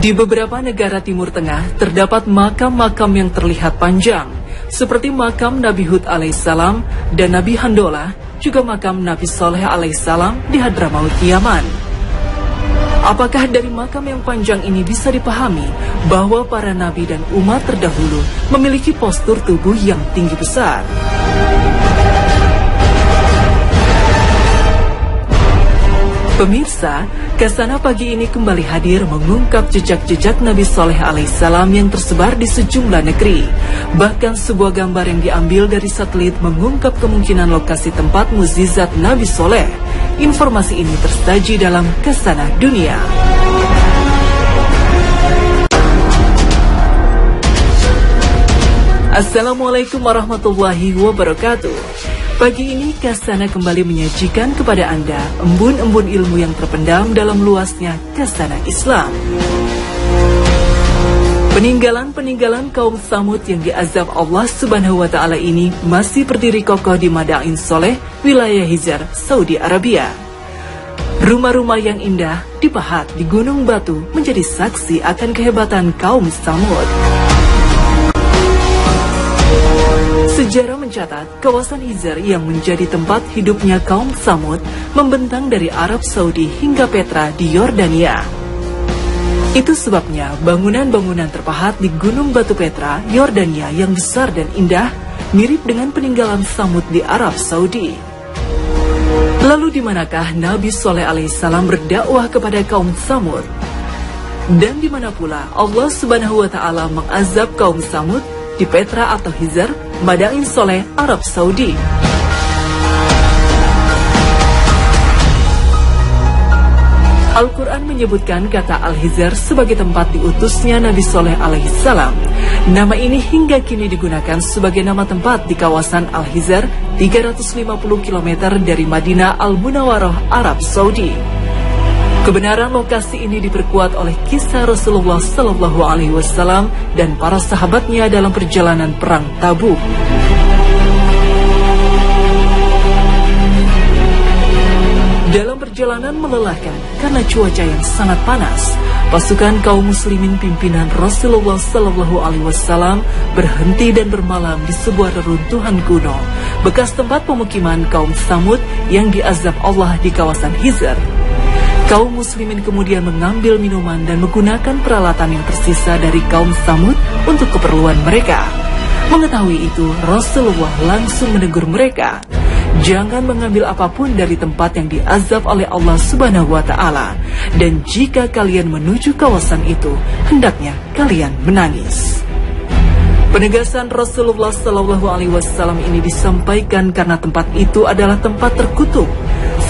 Di beberapa negara Timur Tengah terdapat makam-makam yang terlihat panjang, seperti makam Nabi Hud alaihissalam dan Nabi Handolah, juga makam Nabi Soleh alaihissalam di Hadramaut Yaman. Apakah dari makam yang panjang ini bisa dipahami bahwa para nabi dan umat terdahulu memiliki postur tubuh yang tinggi besar? Pemirsa, Kasana pagi ini kembali hadir mengungkap jejak-jejak Nabi Soleh alaihissalam yang tersebar di sejumlah negeri. Bahkan sebuah gambar yang diambil dari satelit mengungkap kemungkinan lokasi tempat mukjizat Nabi Soleh. Informasi ini tersaji dalam Kasana Dunia. Assalamualaikum warahmatullahi wabarakatuh. Pagi ini Kasana kembali menyajikan kepada Anda embun-embun ilmu yang terpendam dalam luasnya Kasana Islam. Peninggalan-peninggalan kaum Tsamud yang diazab Allah Subhanahu wa Ta'ala ini masih berdiri kokoh di Madain Soleh, wilayah Hijr, Saudi Arabia. Rumah-rumah yang indah dipahat di gunung batu menjadi saksi akan kehebatan kaum Tsamud. Sejarah mencatat, kawasan Hijr yang menjadi tempat hidupnya kaum Tsamud membentang dari Arab Saudi hingga Petra di Yordania. Itu sebabnya bangunan-bangunan terpahat di Gunung Batu Petra, Yordania yang besar dan indah mirip dengan peninggalan Tsamud di Arab Saudi. Lalu di manakah Nabi Soleh alaihissalam berdakwah kepada kaum Tsamud? Dan di mana pula Allah Subhanahu wa Ta'ala mengazab kaum Tsamud? Di Petra atau Hijr, Madain Soleh, Arab Saudi. Al-Quran menyebutkan kata Al-Hijr sebagai tempat diutusnya Nabi Soleh alaihissalam. Nama ini hingga kini digunakan sebagai nama tempat di kawasan Al-Hijr, 350 km dari Madinah Al-Munawwarah, Arab Saudi. Kebenaran lokasi ini diperkuat oleh kisah Rasulullah SAW dan para sahabatnya dalam perjalanan perang Tabuk. Dalam perjalanan melelahkan karena cuaca yang sangat panas, pasukan kaum muslimin pimpinan Rasulullah SAW berhenti dan bermalam di sebuah reruntuhan kuno, bekas tempat pemukiman kaum Tsamud yang diazab Allah di kawasan Hijr. Kaum muslimin kemudian mengambil minuman dan menggunakan peralatan yang tersisa dari kaum Tsamud untuk keperluan mereka. Mengetahui itu, Rasulullah langsung menegur mereka, jangan mengambil apapun dari tempat yang diazab oleh Allah Subhanahu wa Ta'ala. Dan jika kalian menuju kawasan itu, hendaknya kalian menangis. Penegasan Rasulullah SAW ini disampaikan karena tempat itu adalah tempat terkutuk,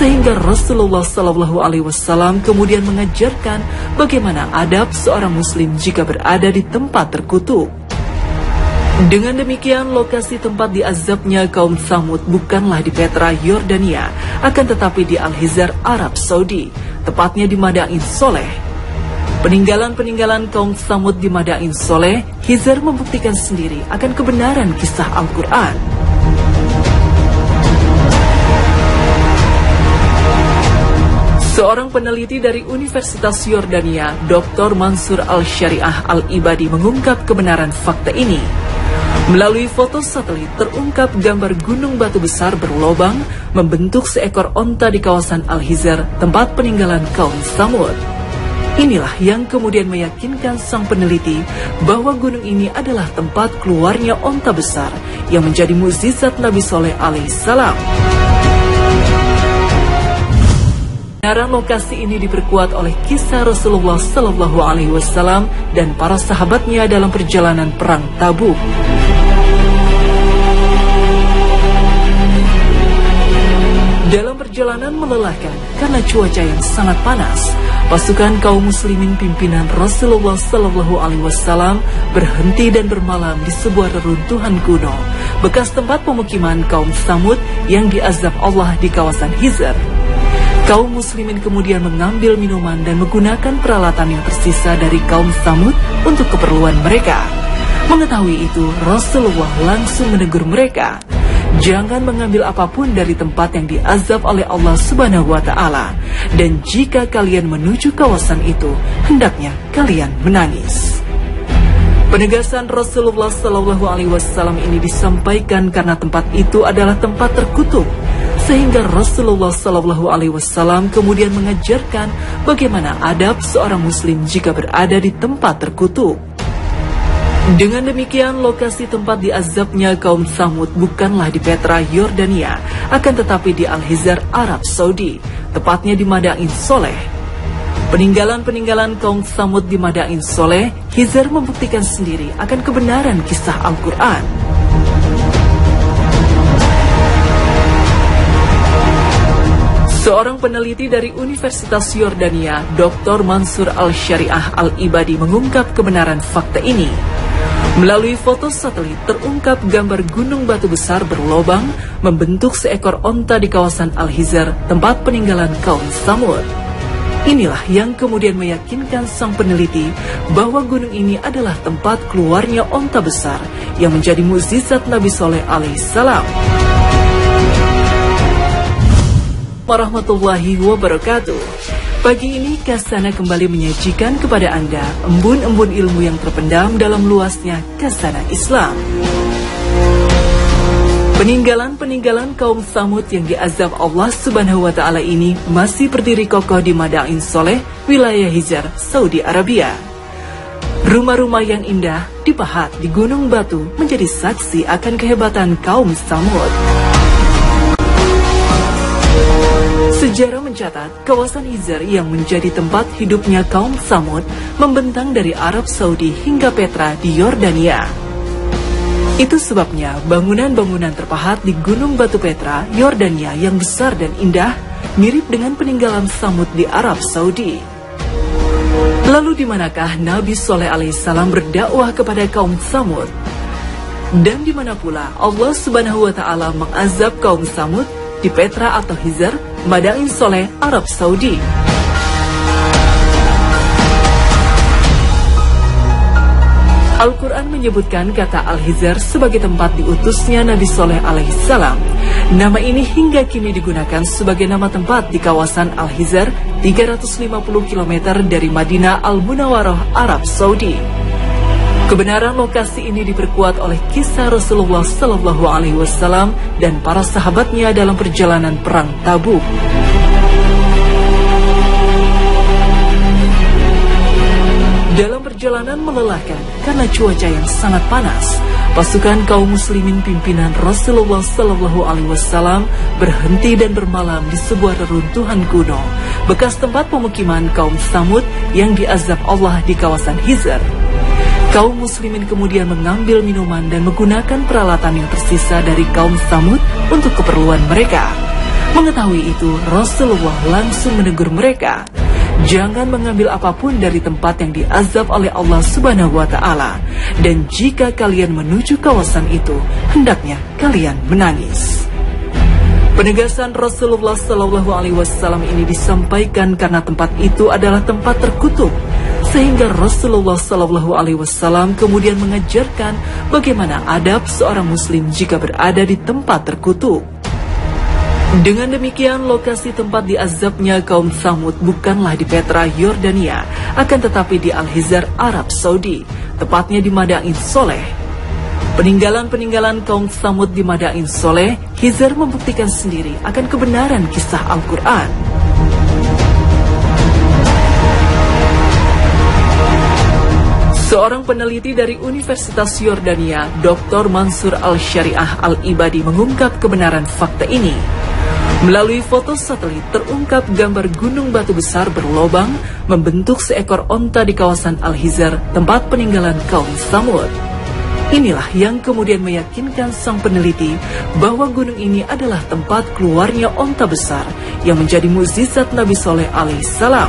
sehingga Rasulullah SAW kemudian mengajarkan bagaimana adab seorang muslim jika berada di tempat terkutuk. Dengan demikian, lokasi tempat diazabnya kaum Tsamud bukanlah di Petra, Yordania, akan tetapi di Al-Hijr, Arab Saudi, tepatnya di Madain Soleh. Peninggalan-peninggalan kaum Tsamud di Madain Soleh, Hijr membuktikan sendiri akan kebenaran kisah Al-Quran. Seorang peneliti dari Universitas Yordania, Dr. Mansur Al-Syariah Al-Ibadi mengungkap kebenaran fakta ini. Melalui foto satelit terungkap gambar gunung batu besar berlobang membentuk seekor onta di kawasan Al-Hijr, tempat peninggalan kaum Tsamud. Inilah yang kemudian meyakinkan sang peneliti bahwa gunung ini adalah tempat keluarnya onta besar yang menjadi mukjizat Nabi Soleh alaihissalam. Kebenaran lokasi ini diperkuat oleh kisah Rasulullah SAW dan para sahabatnya dalam perjalanan perang Tabuk. Dalam perjalanan melelahkan karena cuaca yang sangat panas, pasukan kaum muslimin pimpinan Rasulullah SAW berhenti dan bermalam di sebuah reruntuhan kuno, bekas tempat pemukiman kaum Tsamud yang diazab Allah di kawasan Hijr. Kaum muslimin kemudian mengambil minuman dan menggunakan peralatan yang tersisa dari kaum Tsamud untuk keperluan mereka. Mengetahui itu, Rasulullah langsung menegur mereka, Jangan mengambil apapun dari tempat yang diazab oleh Allah Subhanahu wa Ta'ala. Dan jika kalian menuju kawasan itu, hendaknya kalian menangis. Penegasan Rasulullah SAW ini disampaikan karena tempat itu adalah tempat terkutuk, sehingga Rasulullah SAW kemudian mengajarkan bagaimana adab seorang muslim jika berada di tempat terkutuk. Dengan demikian, lokasi tempat diazabnya kaum Tsamud bukanlah di Petra, Yordania, akan tetapi di Al-Hizr, Arab Saudi, tepatnya di Madain Soleh. Peninggalan-peninggalan kaum Tsamud di Madain Soleh, Hizr membuktikan sendiri akan kebenaran kisah Al-Quran. Seorang peneliti dari Universitas Yordania, Dr. Mansur Al-Syariah Al-Ibadi mengungkap kebenaran fakta ini. Melalui foto satelit terungkap gambar gunung batu besar berlobang membentuk seekor onta di kawasan Al-Hizr, tempat peninggalan kaum Tsamud. Inilah yang kemudian meyakinkan sang peneliti bahwa gunung ini adalah tempat keluarnya onta besar yang menjadi mukjizat Nabi Soleh alaihissalam. Warahmatullahi wabarakatuh. Pagi ini Kasana kembali menyajikan kepada Anda embun-embun ilmu yang terpendam dalam luasnya Kasana Islam. Peninggalan-peninggalan kaum Tsamud yang diazab Allah Subhanahu wa Ta'ala ini masih berdiri kokoh di Madain Soleh, wilayah Hizr, Saudi Arabia. Rumah-rumah yang indah dipahat di gunung batu menjadi saksi akan kehebatan kaum Tsamud. Sejarah mencatat kawasan Hizr yang menjadi tempat hidupnya kaum Tsamud membentang dari Arab Saudi hingga Petra di Yordania. Itu sebabnya bangunan-bangunan terpahat di Gunung Batu Petra, Yordania yang besar dan indah mirip dengan peninggalan Tsamud di Arab Saudi. Lalu di manakah Nabi Soleh alaihissalam berdakwah kepada kaum Tsamud? Dan di mana pula Allah Subhanahu wa Ta'ala mengazab kaum Tsamud? Di Petra atau Hizr, Madain Soleh, Arab Saudi. Al-Quran menyebutkan kata Al-Hizr sebagai tempat diutusnya Nabi Soleh alaihissalam. Nama ini hingga kini digunakan sebagai nama tempat di kawasan Al-Hizr, 350 km dari Madinah Al-Munawwarah, Arab Saudi. Kebenaran lokasi ini diperkuat oleh kisah Rasulullah SAW dan para sahabatnya dalam perjalanan perang Tabuk. Dalam perjalanan melelahkan karena cuaca yang sangat panas, pasukan kaum muslimin pimpinan Rasulullah SAW berhenti dan bermalam di sebuah reruntuhan kuno, bekas tempat pemukiman kaum Tsamud yang diazab Allah di kawasan Hizr. Kaum muslimin kemudian mengambil minuman dan menggunakan peralatan yang tersisa dari kaum Tsamud untuk keperluan mereka. Mengetahui itu, Rasulullah langsung menegur mereka. Jangan mengambil apapun dari tempat yang diazab oleh Allah Subhanahu wa Ta'ala. Dan jika kalian menuju kawasan itu, hendaknya kalian menangis. Penegasan Rasulullah SAW ini disampaikan karena tempat itu adalah tempat terkutuk, sehingga Rasulullah SAW kemudian mengajarkan bagaimana adab seorang muslim jika berada di tempat terkutuk. Dengan demikian, lokasi tempat diazabnya kaum Tsamud bukanlah di Petra, Yordania, akan tetapi di Al-Hizr, Arab Saudi, tepatnya di Madain Soleh. Peninggalan-peninggalan kaum Tsamud di Madain Soleh, Hizr membuktikan sendiri akan kebenaran kisah Al-Quran. Seorang peneliti dari Universitas Yordania, Dr. Mansur Al-Syariah Al-Ibadi mengungkap kebenaran fakta ini. Melalui foto satelit terungkap gambar gunung batu besar berlobang membentuk seekor onta di kawasan Al-Hizr, tempat peninggalan kaum Tsamud. Inilah yang kemudian meyakinkan sang peneliti bahwa gunung ini adalah tempat keluarnya onta besar yang menjadi mukjizat Nabi Soleh alaihissalam.